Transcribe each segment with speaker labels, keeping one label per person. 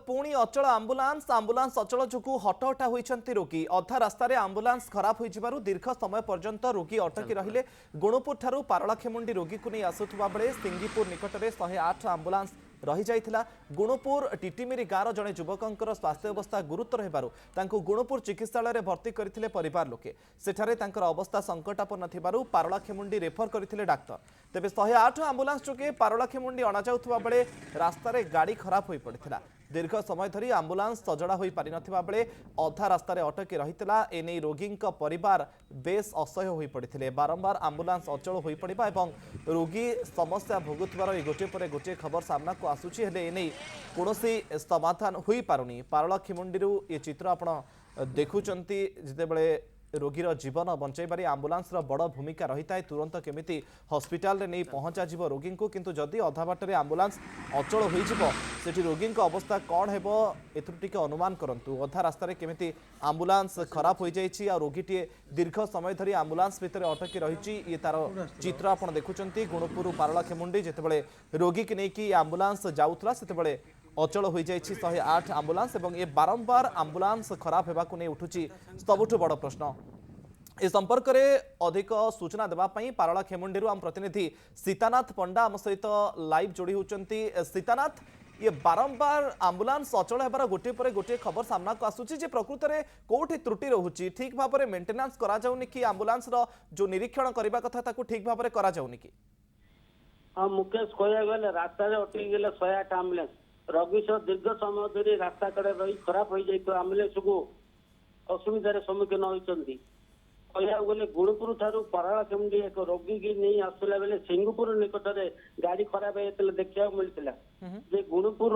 Speaker 1: पुणी अचल ambulance ambulance अचल जो हटहटा होती रोगी अधा रास्तार आंबुलांस खराब हो दीर्घ समय पर्यंत रोगी अटकी रहिले गुणुपुर ठारू पारलाखेमुंडी रोगी को नहीं आसुवा बेले सिंगीपुर निकट में 108 आंबुलांस रही जाइथिला। गुणुपुर टिटिमिरी गाँव जड़े युवकर स्वास्थ्य अवस्था गुरुतर हेबारु तांको गुणुपुर चिकित्सालय भर्ती करथिले परिवार लोके सेठारे तांकर अवस्था संकटापन्न थिबारु पारलाखेमुंडी रेफर करथिले डाक्टर। तेबे 108 आंबुलांस जोगे पारलाखेमुंडी अणा जाउथुवा बेले रास्तारे गाड़ी खराब होई पड़िथिला। दीर्घ समय धरी आंबुलांस सजड़ा होई पारि नथिबा बेले अधा रास्तारे अटकी रहिथिला। एने रोगी परिवार बेस असह्य होई पड़िथिले। बारंबार आंबुलांस अचल होई पड़िबा एवं रोगी समस्या भोगुथिबार गोटे पर गोटे खबर सामना को आसुछि हेले एने कोनोसी समाधान होई पारुनी। पारलाखेमुंडीरू ये चित्र आपण देखुचंती जितेबेले रोगीर जीवन बंचाइबारे आंबुलांस बड़ भूमिका रही है। तुरंत केमिति हॉस्पिटल रे नहीं पहुंचा जिवो रोगी को, किंतु जदि अधा बाटरे आंबुलांस अचल होई जिवो सेठी रोगी अवस्था कौन हेबो एथुर टिके अनुमान करंतु। अधा रास्तार केमिति आंबुलांस खराब हो जाइछि आ रोगीटीए दीर्घ समय धरी आंबुलांस भितर अटकी रही ये तार चित्र आपण देखुचंती। गुणुपुर पारलाखेमुंडी जेतेबेले रोगी की नेकी आंबुलांस जाउथला सेतेबेले अचल हो जाइछि 108 आंबुलांस एवं ये बारंबार आंबुलांस खराब होगा नहीं उठुछि सबुठु बड़ प्रश्न। ए संपर्क में अधिक सूचना देवाई पारलाखेमुंडी आम प्रतिनिधि सीतानाथ पंडा आम सहित लाइव जोड़ी होती। सीतानाथ, ये बारंबार आंबुलांस अचल होबार गोटे पर गोटे खबर सामना को आसूची जे प्रकृत में कोठी त्रुटि रोचे ठीक भाव में मेंटेनेंस करा जाउनी कि आंबुलांस जो निरीक्षण करबा कथा ताकू ठीक भाव में करा जाउनी कि?
Speaker 2: हां मुकेश कहया गले रास्ता रे अटकी गेले 108 एम्बुलेंस रोगी सह दीर्घ समय धरी रास्ता कड़े रही खराब हो जाए एम्बुलेंस को असुविधार सम्मुखीन होती। कहया गले गुणुपुर ठारू पारलाखेमुंडी एक रोगी की नहीं आसला बेले सिंगीपुर निकट में गाड़ी खराब होता देखा मिलता जे गुणुपुर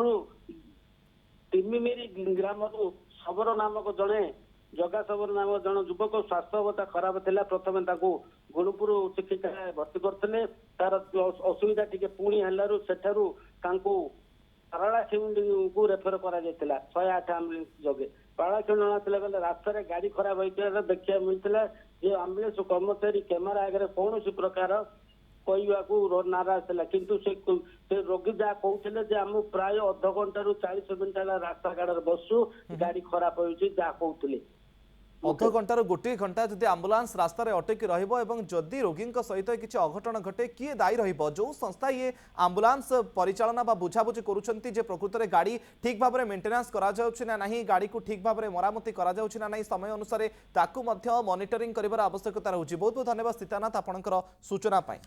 Speaker 2: टिमिमिरी ग्राम शबर नामक जड़े जगा शबर नामक जन युवक स्वास्थ्य अवस्था खराब था। प्रथम गुणुपुर चिकित्सालय भर्ती करते तार असुविधा टी पुणी है पारलाखेमुंडी को रेफर करा 108 आम्बुलेंस जोगे पारलाखेमुंडी बेले रास्ता गाड़ी खराब होता देखा मिलता जे आम्बुलेंस कर्मचारी कैमेरा आगे कौन प्रकार कहवाक नाराज था किंतु से रोगी जहाँ कहते आम प्राय अध घंटा रु 40 मिनिट रास्ता गाड़ बसु गाड़ी खराब हो जहाँ कहते
Speaker 1: अध घंटार गोटे घंटा जदि आंबुलांस रास्तार अटकी रदि रोगी सहित किसी अघटन घटे किए दायी जो संस्था ये आंबुलांस परिचालना बा बुझाबुझी करुछंती जे प्रकृत में गाड़ी ठीक भाव में मेंटेनेंस करा जाउछि ना नहीं, गाड़ी को ठीक भाव में मरामती करा जाउछि ना नहीं, समय अनुसार ताकू मध्य मॉनिटरिंग करिवार आवश्यकता रहुछि। बहुत बहुत धन्यवाद सीतानाथ आपनकर सूचना पाई।